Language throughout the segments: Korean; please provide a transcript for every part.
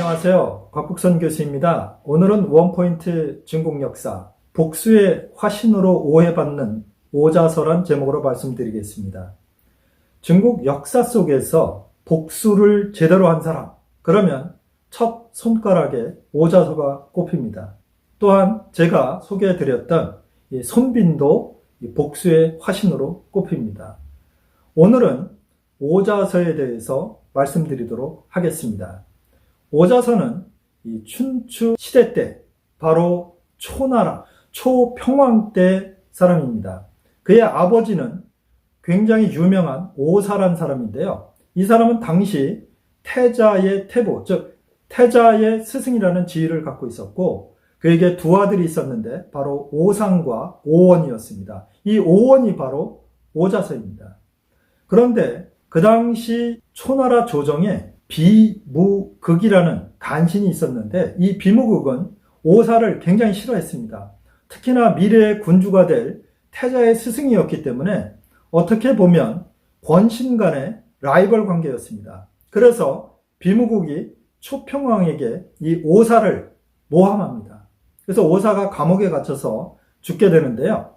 안녕하세요. 곽국선 교수입니다. 오늘은 원포인트 중국 역사, 복수의 화신으로 오해받는 오자서란 제목으로 말씀드리겠습니다. 중국 역사 속에서 복수를 제대로 한 사람, 그러면 첫 손가락에 오자서가 꼽힙니다. 또한 제가 소개해드렸던 이 손빈도 복수의 화신으로 꼽힙니다. 오늘은 오자서에 대해서 말씀드리도록 하겠습니다. 오자서는 이 춘추 시대 때 바로 초나라, 초평왕 때 사람입니다. 그의 아버지는 굉장히 유명한 오사란 사람인데요. 이 사람은 당시 태자의 태보, 즉 태자의 스승이라는 지위를 갖고 있었고 그에게 두 아들이 있었는데 바로 오상과 오원이었습니다. 이 오원이 바로 오자서입니다. 그런데 그 당시 초나라 조정에 비무극이라는 간신이 있었는데 이 비무극은 오사를 굉장히 싫어했습니다. 특히나 미래의 군주가 될 태자의 스승이었기 때문에 어떻게 보면 권신 간의 라이벌 관계였습니다. 그래서 비무국이 초평왕에게 이 오사를 모함합니다. 그래서 오사가 감옥에 갇혀서 죽게 되는데요.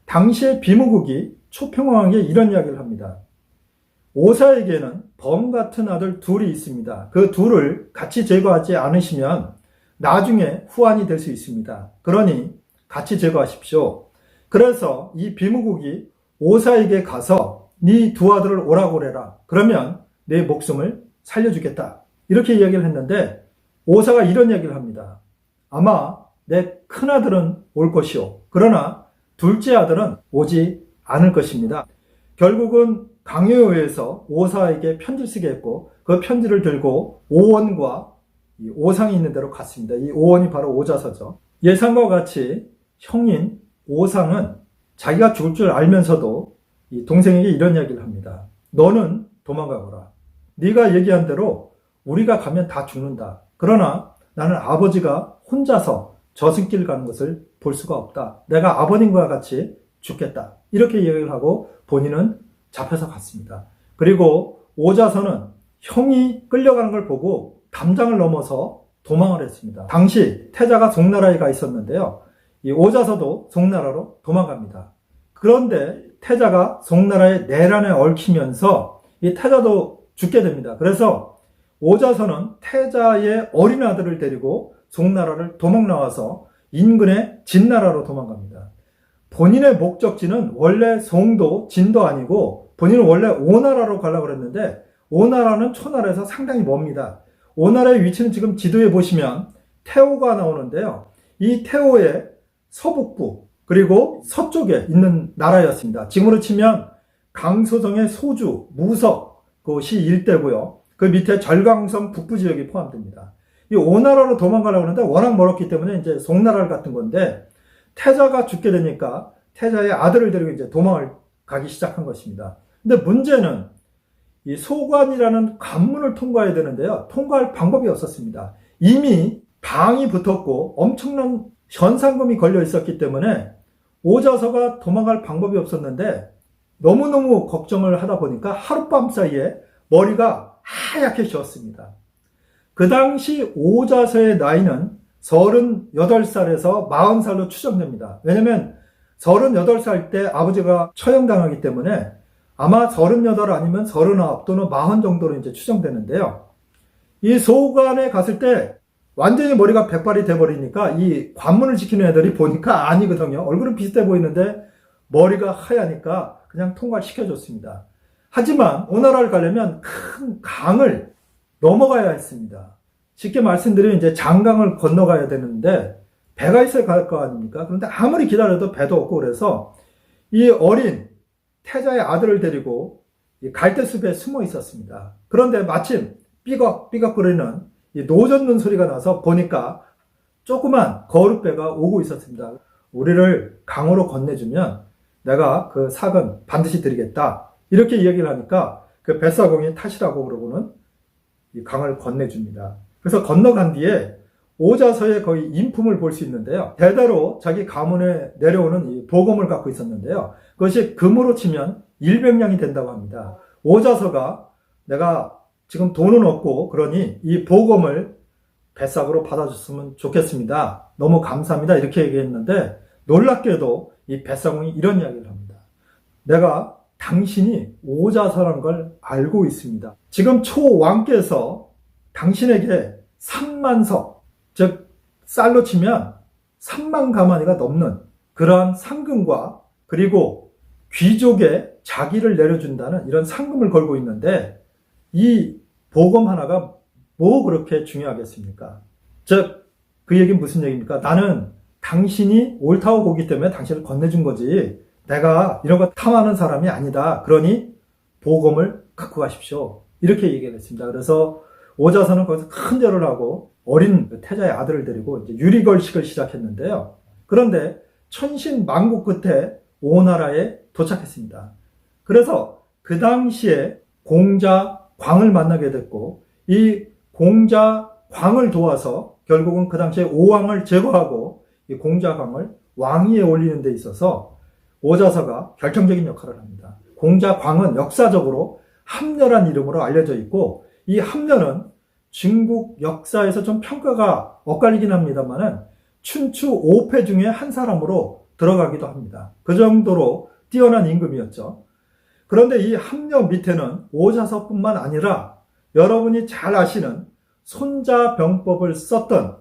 당시에 비무국이 초평왕에게 이런 이야기를 합니다. 오사에게는 범 같은 아들 둘이 있습니다. 그 둘을 같이 제거하지 않으시면 나중에 후환이 될 수 있습니다. 그러니 같이 제거하십시오. 그래서 이 비무국이 오사에게 가서 네 두 아들을 오라고 그래라. 그러면 내 목숨을 살려주겠다. 이렇게 이야기를 했는데 오사가 이런 이야기를 합니다. 아마 내 큰아들은 올 것이오. 그러나 둘째 아들은 오지 않을 것입니다. 결국은 강요에서 오사에게 편지를 쓰게 했고 그 편지를 들고 오원과 오상이 있는 데로 갔습니다. 이 오원이 바로 오자서죠. 예상과 같이 형인 오상은 자기가 죽을 줄 알면서도 이 동생에게 이런 이야기를 합니다. 너는 도망가거라. 네가 얘기한 대로 우리가 가면 다 죽는다. 그러나 나는 아버지가 혼자서 저승길 가는 것을 볼 수가 없다. 내가 아버님과 같이 죽겠다. 이렇게 얘기를 하고 본인은 잡혀서 갔습니다. 그리고 오자서는 형이 끌려가는 걸 보고 담장을 넘어서 도망을 했습니다. 당시 태자가 송나라에 가 있었는데요. 이 오자서도 송나라로 도망갑니다. 그런데 태자가 송나라의 내란에 얽히면서 이 태자도 죽게 됩니다. 그래서 오자서는 태자의 어린 아들을 데리고 송나라를 도망 나와서 인근의 진나라로 도망갑니다. 본인의 목적지는 원래 송도, 진도 아니고 본인은 원래 오나라로 가려고 그랬는데 오나라는 초나라에서 상당히 멉니다. 오나라의 위치는 지금 지도에 보시면 태오가 나오는데요. 이 태오의 서북부 그리고 서쪽에 있는 나라였습니다. 지금으로 치면 강소정의 소주, 무석 그것이 일대고요. 그 밑에 절강성 북부 지역이 포함됩니다. 이 오나라로 도망가려고 하는데 워낙 멀었기 때문에 이제 송나라를 갔던 건데 태자가 죽게 되니까 태자의 아들을 데리고 이제 도망을 가기 시작한 것입니다. 근데 문제는 이 소관이라는 관문을 통과해야 되는데요. 통과할 방법이 없었습니다. 이미 방이 붙었고 엄청난 현상금이 걸려 있었기 때문에 오자서가 도망갈 방법이 없었는데 너무너무 걱정을 하다 보니까 하룻밤 사이에 머리가 하얗게 지었습니다. 그 당시 오자서의 나이는 38살에서 40살로 추정됩니다. 왜냐면 38살 때 아버지가 처형당하기 때문에 아마 38 아니면 39 또는 40 정도로 이제 추정되는데요. 이 소관에 갔을 때 완전히 머리가 백발이 돼버리니까 이 관문을 지키는 애들이 보니까 아니거든요. 얼굴은 비슷해 보이는데 머리가 하얘니까 그냥 통과시켜줬습니다. 하지만 오나라를 가려면 큰 강을 넘어가야 했습니다. 쉽게 말씀드리면 이제 장강을 건너가야 되는데 배가 있어야 갈 거 아닙니까? 그런데 아무리 기다려도 배도 없고 그래서 이 어린 태자의 아들을 데리고 갈대숲에 숨어 있었습니다. 그런데 마침 삐걱삐걱거리는 이 노젓는 소리가 나서 보니까 조그만 거룻배가 오고 있었습니다. 우리를 강으로 건네주면 내가 그 삭은 반드시 드리겠다. 이렇게 이야기를 하니까 그 뱃사공이 타시라고 그러고는 이 강을 건네줍니다. 그래서 건너간 뒤에 오자서의 거의 인품을 볼 수 있는데요. 대대로 자기 가문에 내려오는 이 보검을 갖고 있었는데요. 그것이 금으로 치면 100냥이 된다고 합니다. 오자서가 내가 지금 돈은 없고 그러니 이 보검을 배싹으로 받아줬으면 좋겠습니다. 너무 감사합니다. 이렇게 얘기했는데 놀랍게도 이 배사공이 이런 이야기를 합니다. 내가 당신이 오자서란 걸 알고 있습니다. 지금 초왕께서 당신에게 3만 석, 즉 쌀로 치면 3만 가마니가 넘는 그러한 상금과 그리고 귀족의 자기를 내려준다는 이런 상금을 걸고 있는데 이 보검 하나가 뭐 그렇게 중요하겠습니까? 즉 그 얘기는 무슨 얘기입니까? 나는 당신이 옳다고 보기 때문에 당신을 건네준 거지 내가 이런 거 탐하는 사람이 아니다. 그러니 보검을 갖고 가십시오. 이렇게 얘기를 했습니다. 그래서 오자선은 거기서 큰 절을 하고 어린 태자의 아들을 데리고 이제 유리걸식을 시작했는데요. 그런데 천신만고 끝에 오나라에 도착했습니다. 그래서 그 당시에 공자광을 만나게 됐고 이 공자광을 도와서 결국은 그 당시에 오왕을 제거하고 이 공자광을 왕위에 올리는 데 있어서 오자서가 결정적인 역할을 합니다. 공자광은 역사적으로 함려란 이름으로 알려져 있고 이 함려는 중국 역사에서 좀 평가가 엇갈리긴 합니다만은 춘추 5패 중에 한 사람으로 들어가기도 합니다. 그 정도로 뛰어난 임금이었죠. 그런데 이 함려 밑에는 오자서뿐만 아니라 여러분이 잘 아시는 손자병법을 썼던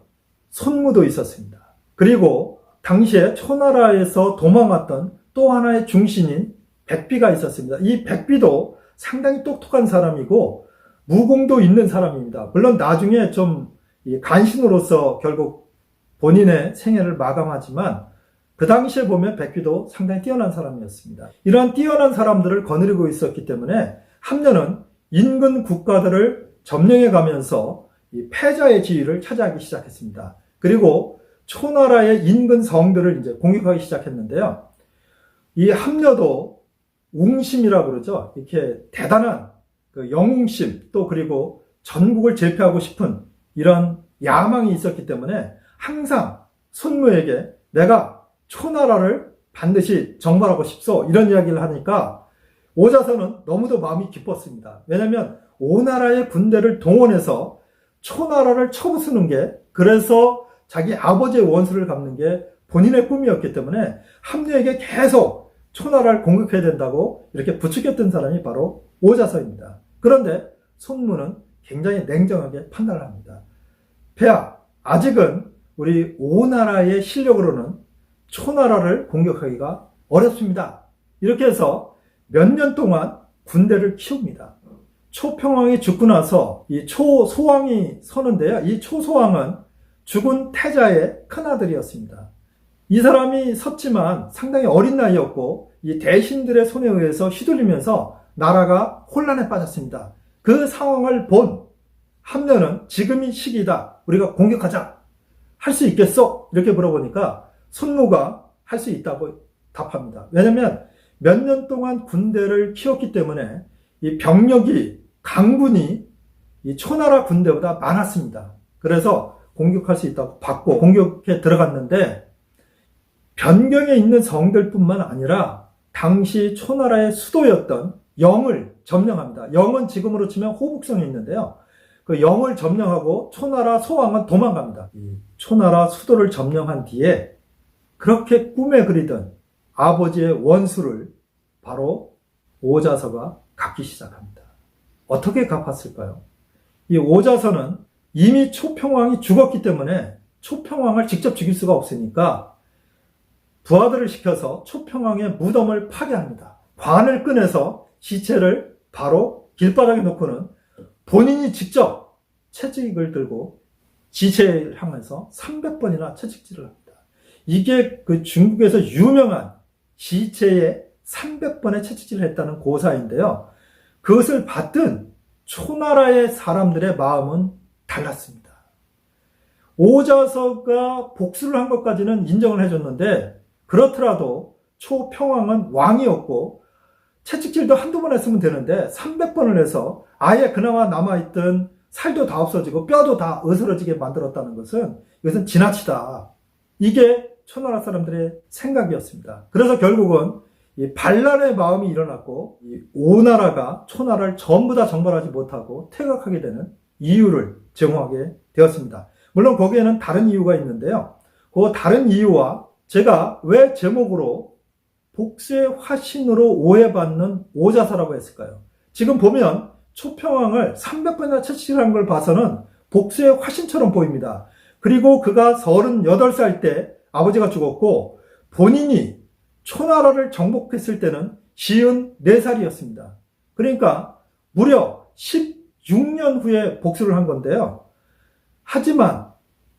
손무도 있었습니다. 그리고 당시에 초나라에서 도망왔던 또 하나의 중신인 백비가 있었습니다. 이 백비도 상당히 똑똑한 사람이고 무공도 있는 사람입니다. 물론 나중에 좀 간신으로서 결국 본인의 생애를 마감하지만 그 당시에 보면 백비도 상당히 뛰어난 사람이었습니다. 이러한 뛰어난 사람들을 거느리고 있었기 때문에 함려는 인근 국가들을 점령해 가면서 이 패자의 지위를 차지하기 시작했습니다. 그리고 초나라의 인근 성들을 이제 공격하기 시작했는데요. 이 함려도 웅심이라고 그러죠. 이렇게 대단한 그 영웅심 또 그리고 전국을 제패하고 싶은 이런 야망이 있었기 때문에 항상 손무에게 내가 초나라를 반드시 정벌하고 싶소 이런 이야기를 하니까 오자서는 너무도 마음이 기뻤습니다. 왜냐하면 오나라의 군대를 동원해서 초나라를 쳐부수는 게 그래서 자기 아버지의 원수를 갚는 게 본인의 꿈이었기 때문에 함려에게 계속 초나라를 공격해야 된다고 이렇게 부추겼던 사람이 바로 오자서입니다. 그런데 손무는 굉장히 냉정하게 판단을 합니다. 폐하, 아직은 우리 오나라의 실력으로는 초나라를 공격하기가 어렵습니다. 이렇게 해서 몇 년 동안 군대를 키웁니다. 초평왕이 죽고 나서 이 초소왕이 서는데요. 이 초소왕은 죽은 태자의 큰아들이었습니다. 이 사람이 섰지만 상당히 어린 나이였고 이 대신들의 손에 의해서 휘둘리면서 나라가 혼란에 빠졌습니다. 그 상황을 본 함려는 지금이 시기다. 우리가 공격하자. 할 수 있겠어? 이렇게 물어보니까 손무가 할 수 있다고 답합니다. 왜냐하면 몇 년 동안 군대를 키웠기 때문에 이 병력이 강군이 이 초나라 군대보다 많았습니다. 그래서 공격할 수 있다고 받고 공격에 들어갔는데 변경에 있는 성들뿐만 아니라 당시 초나라의 수도였던 영을 점령합니다. 영은 지금으로 치면 호북성에 있는데요. 그 영을 점령하고 초나라 소왕은 도망갑니다. 이 초나라 수도를 점령한 뒤에 그렇게 꿈에 그리던 아버지의 원수를 바로 오자서가 갚기 시작합니다. 어떻게 갚았을까요? 이 오자서는 이미 초평왕이 죽었기 때문에 초평왕을 직접 죽일 수가 없으니까 부하들을 시켜서 초평왕의 무덤을 파괴합니다. 관을 꺼내서 시체를 바로 길바닥에 놓고는 본인이 직접 채찍을 들고 지체를 향해서 300번이나 채찍질을 합니다. 이게 그 중국에서 유명한 지체에 300번의 채찍질을 했다는 고사인데요. 그것을 받든 초나라의 사람들의 마음은 달랐습니다. 오자서가 복수를 한 것까지는 인정을 해줬는데 그렇더라도 초평왕은 왕이었고 채찍질도 한두 번 했으면 되는데 300번을 해서 아예 그나마 남아있던 살도 다 없어지고 뼈도 다 으스러지게 만들었다는 것은 이것은 지나치다. 이게 초나라 사람들의 생각이었습니다. 그래서 결국은 이 반란의 마음이 일어났고 이 오나라가 초나라를 전부 다 정벌하지 못하고 퇴각하게 되는 이유를 제공하게 되었습니다. 물론 거기에는 다른 이유가 있는데요. 그 다른 이유와 제가 왜 제목으로 복수의 화신으로 오해받는 오자서라고 했을까요? 지금 보면 초평왕을 300번이나 채찍질한 걸 봐서는 복수의 화신처럼 보입니다. 그리고 그가 38살 때 아버지가 죽었고 본인이 초나라를 정복했을 때는 54살이었습니다. 그러니까 무려 16년 후에 복수를 한 건데요. 하지만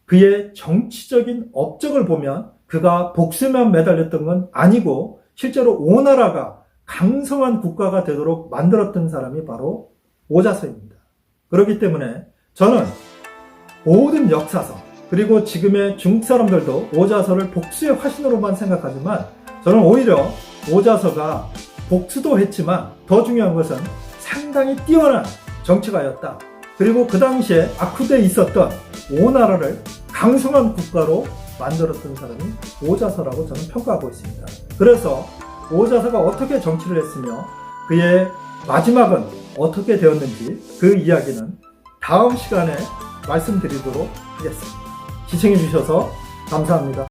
그의 정치적인 업적을 보면 그가 복수에만 매달렸던 건 아니고 실제로 오나라가 강성한 국가가 되도록 만들었던 사람이 바로 오자서입니다. 그렇기 때문에 저는 모든 역사서 그리고 지금의 중국 사람들도 오자서를 복수의 화신으로만 생각하지만 저는 오히려 오자서가 복수도 했지만 더 중요한 것은 상당히 뛰어난 정치가였다. 그리고 그 당시에 악후대에 있었던 오나라를 강성한 국가로 만들었던 사람이 오자서라고 저는 평가하고 있습니다. 그래서 오자서가 어떻게 정치를 했으며 그의 마지막은 어떻게 되었는지 그 이야기는 다음 시간에 말씀드리도록 하겠습니다. 시청해 주셔서 감사합니다.